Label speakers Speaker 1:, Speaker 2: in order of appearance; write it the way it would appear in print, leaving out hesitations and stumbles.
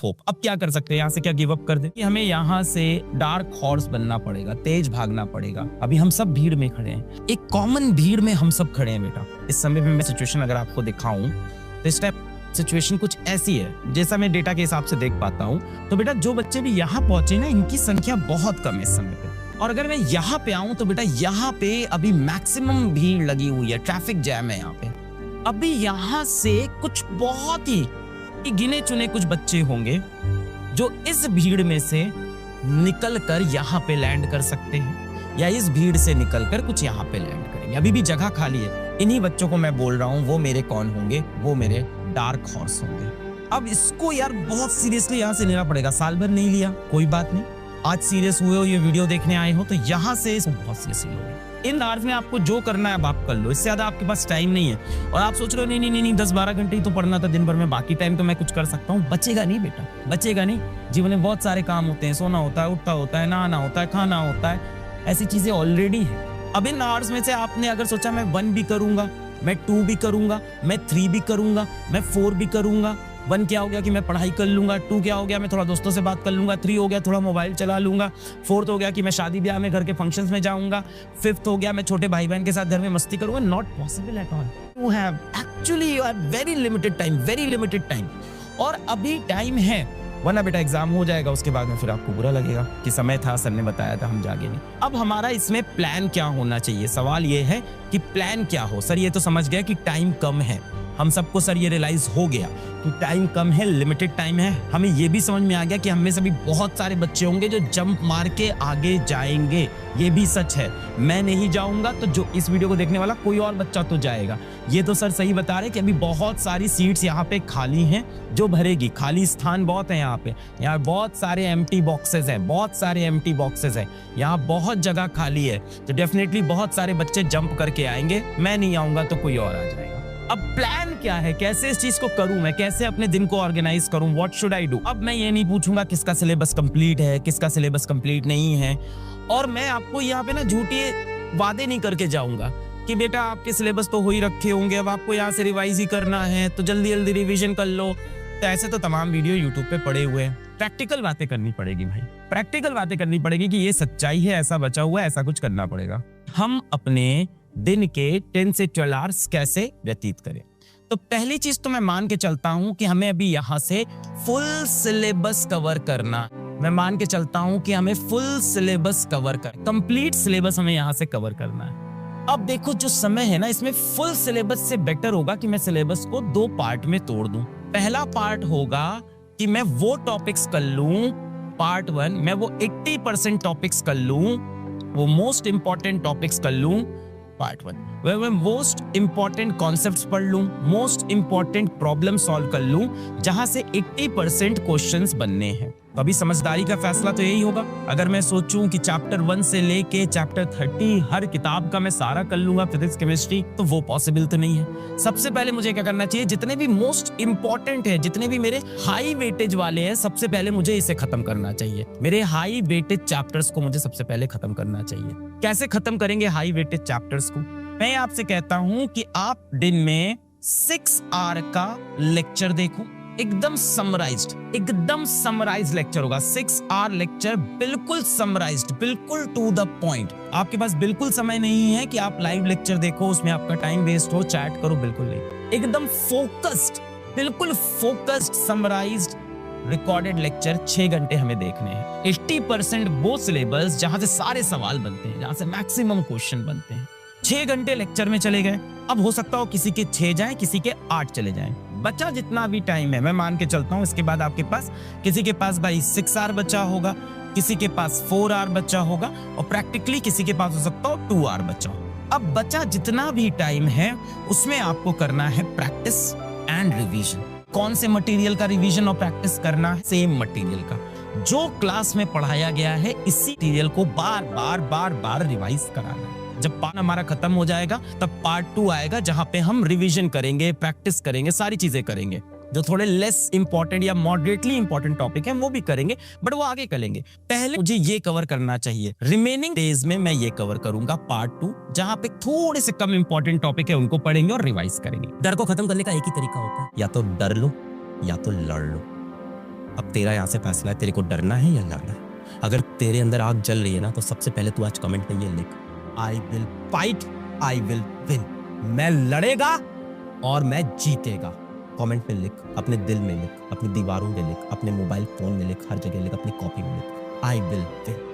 Speaker 1: Hope. अब क्या कर सकते हैं, यहाँ से क्या गिव अप कर दे? हमें यहाँ से डार्क हॉर्स बनना पड़ेगा, तेज भागना पड़ेगा। अभी हम सब भीड़ में खड़े हैं, एक कॉमन भीड़ में हम सब खड़े हैं बेटा। इस समय में मैं सिचुएशन अगर आपको दिखाऊं तो इस टाइप सिचुएशन कुछ ऐसी है जैसा मैं डेटा के हिसाब से देख पाता हूं। तो बेटा जो बच्चे भी यहाँ पहुंचे ना, इनकी संख्या बहुत कम है इस समय पे। और अगर मैं यहाँ पे आऊं तो बेटा यहाँ पे अभी मैक्सिमम भीड़ लगी हुई है, ट्रैफिक जैम है यहाँ पे। अभी यहाँ से कुछ बहुत ही गिने चुने कुछ बच्चे होंगे जो इस भीड़ में से निकल कर यहाँ पे लैंड कर सकते हैं, या इस भीड़ से निकल कर कुछ यहाँ पे लैंड करेंगे। अभी भी जगह खाली है। इन्हीं बच्चों को मैं बोल रहा हूँ, वो मेरे कौन होंगे? वो मेरे डार्क हॉर्स होंगे। अब इसको यार बहुत सीरियसली यहाँ से लेना पड़ेगा। साल भर नहीं लिया, कोई बात नहीं। आज सीरियस हुए हो, ये वीडियो देखने आए हो, तो यहाँ से इसको बहुत सीरियसली लो। इन आवर्स में आपको जो करना है अब आप कर लो, इससे ज्यादा आपके पास टाइम नहीं है। और आप सोच रहे हो नहीं 10-12 घंटे ही तो पढ़ना था दिन भर में, बाकी टाइम तो मैं कुछ कर सकता हूँ। बचेगा नहीं बेटा, बचेगा नहीं। जीवन में बहुत सारे काम होते हैं, सोना होता है, उठता होता है, नहाना होता है, खाना होता है, ऐसी चीजें ऑलरेडी है। अब इन आवर्स में से आपने अगर सोचा मैं 1 भी करूंगा, मैं 2 भी करूंगा, मैं 3 भी करूंगा, मैं 4 भी करूंगा। 1 क्या हो गया कि मैं पढ़ाई कर लूंगा, 2 क्या हो गया मैं थोड़ा दोस्तों से बात कर लूंगा, 3 हो गया थोड़ा मोबाइल चला लूंगा, 4th हो गया कि मैं शादी ब्याह में घर के फंक्शंस में जाऊंगा, 5th हो गया मैं छोटे भाई बहन के साथ घर में मस्ती करूंगा। Not possible at all. You have actually very limited time, very limited time. और अभी टाइम है, वरना बेटा एग्जाम हो जाएगा, उसके बाद में फिर आपको बुरा लगेगा कि समय था, सर ने बताया था, हम जागे नहीं। अब हमारा इसमें प्लान क्या होना चाहिए? सवाल ये है कि प्लान क्या हो। सर ये तो समझ गया कि टाइम कम है, हम सबको सर ये रियलाइज हो गया कि टाइम कम है, लिमिटेड टाइम है। हमें ये भी समझ में आ गया कि हम में से भी बहुत सारे बच्चे होंगे जो जंप मार के आगे जाएंगे। ये भी सच है, मैं नहीं जाऊंगा तो जो इस वीडियो को देखने वाला कोई और बच्चा तो जाएगा। ये तो सर सही बता रहे कि अभी बहुत सारी सीट्स यहाँ पे खाली हैं, जो भरेगी। खाली स्थान बहुत है यहाँ पे, यहाँ बहुत सारे एम्प्टी बॉक्सेस हैं, बहुत सारे एम्प्टी बॉक्सेस हैं, यहाँ बहुत जगह खाली है। तो डेफिनेटली बहुत सारे बच्चे जंप करके आएंगे, मैं नहीं आऊंगा तो कोई और आ जाएगा। अब प्लान क्या है, कैसे इस चीज को करूं मैं, कैसे अपने दिन को ऑर्गेनाइज करूं, व्हाट शुड आई डू? अब मैं ये नहीं पूछूंगा किसका सिलेबस कंप्लीट है, किसका सिलेबस कंप्लीट नहीं है। और मैं आपको यहाँ पे ना झूठे वादे नहीं करके जाऊंगा कि बेटा आपके सिलेबस तो हो ही रखे होंगे, अब आपको यहाँ से रिवाइज ही करना है तो जल्दी जल्दी रिविजन कर लो। तो ऐसे तो तमाम वीडियो यूट्यूब पे पड़े हुए हैं। प्रैक्टिकल बातें करनी पड़ेगी भाई, प्रैक्टिकल बातें करनी पड़ेगी कि ये सच्चाई है, ऐसा बचा हुआ है, ऐसा कुछ करना पड़ेगा। हम अपने दिन के 10 से 12 आवर्स कैसे व्यतीत करें? तो पहली चीज तो मैं मान के चलता हूं कि हमें अभी यहां से फुल सिलेबस कवर करना। मैं मान के चलता हूं कि हमें फुल सिलेबस कवर कर, कंप्लीट सिलेबस हमें यहां से कवर करना है। अब देखो जो समय है ना, इसमें फुल सिलेबस से बेटर होगा कि मैं सिलेबस को 2 पार्ट में तोड़ दूं। पहला पार्ट होगा कि मैं वो टॉपिक्स कर लूं, पार्ट 1 मैं वो 80% टॉपिक्स कर लूं, वो मोस्ट इंपॉर्टेंट टॉपिक्स कर लूं। पार्ट 1 मैं मोस्ट इंपॉर्टेंट कॉन्सेप्ट्स पढ़ लूं, मोस्ट इंपॉर्टेंट प्रॉब्लम सॉल्व कर लूं, जहां से 80% क्वेश्चंस बनने हैं। तो अभी समझदारी का फैसला तो यही होगा। अगर मैं सोचूं कि चैप्टर 1 से लेके चैप्टर 30 हर किताब का मैं सारा कर लूंगा, फिजिक्स केमिस्ट्री, तो वो पॉसिबल तो नहीं है। सबसे पहले मुझे क्या करना चाहिए, जितने भी मोस्ट इंपॉर्टेंट है, जितने भी मेरे हाई वेटेज वाले हैं, सबसे पहले मुझे इसे खत्म करना चाहिए। मेरे हाई वेटेज चैप्टर्स को मुझे सबसे पहले खत्म करना चाहिए। कैसे खत्म करेंगे हाई वेटेज चैप्टर्स को? मैं आपसे कहता हूं कि आप दिन में 6 आवर का लेक्चर देखो, एकदम समराइज्ड लेक्चर होगा। 6 आवर लेक्चर बिल्कुल समराइज्ड, बिल्कुल टू द पॉइंट। आपके पास बिल्कुल समय नहीं है कि आप लाइव लेक्चर देखो, उसमें आपका टाइम वेस्ट हो, चैट करो, बिल्कुल नहीं। एकदम फोकस्ड, बिल्कुल फोकस्ड समराइज्ड रिकॉर्डेड लेक्चर 6 घंटे हमें देखने हैं। 80% वो सिलेबस जहां से सारे सवाल बनते हैं, जहां से मैक्सिमम क्वेश्चन बनते हैं, 6 घंटे लेक्चर में चले गए। अब हो सकता हो किसी के 6 जाएं, किसी के 8 चले जाएं। बचा जितना भी टाइम है, मैं मान के चलता हूं इसके बाद आपके पास, किसी के पास भाई 6 आवर बचा होगा, किसी के पास 4 आवर बचा होगा, और प्रैक्टिकली किसी के पास हो सकता हो 2 आवर बचा हो। अब बचा जितना भी टाइम है उसमें आपको करना है प्रैक्टिस एंड रिवीजन। कौन से मटेरियल का रिवीजन और प्रैक्टिस करना है? सेम मटेरियल का, जो क्लास में पढ़ाया गया है, इसी मटेरियल को बार बार रिवाइज कराना है। जब पार्ट हमारा खत्म हो जाएगा तब पार्ट 2 आएगा, जहां पे हम रिवीजन करेंगे, प्रैक्टिस करेंगे, सारी चीजें करेंगे। जो थोड़े लेस इंपॉर्टेंट या मॉडरेटली इंपॉर्टेंट टॉपिक है वो भी करेंगे, बट वो आगे करेंगे। पहले मुझे ये कवर करना चाहिए, रिमेनिंग डेज में मैं ये कवर करूंगा पार्ट 2, जहां पे थोड़े से कम इंपॉर्टेंट टॉपिक है उनको पढ़ेंगे और रिवाइज करेंगे। डर को खत्म करने का एक ही तरीका होता है, या तो डर लो या तो लड़ लो। अब तेरा यहाँ से फैसला है, तेरे को डरना है या लड़ना है। अगर तेरे अंदर आग जल रही है ना, तो सबसे पहले तू आज कमेंट में ये लिख, I will fight, I will win. मैं लड़ेगा और मैं जीतेगा। कमेंट में लिख, अपने दिल में लिख, अपनी दीवारों में लिख, अपने मोबाइल फोन में लिख, हर जगह लिख, अपनी कॉपी में लिख, आई विल विन।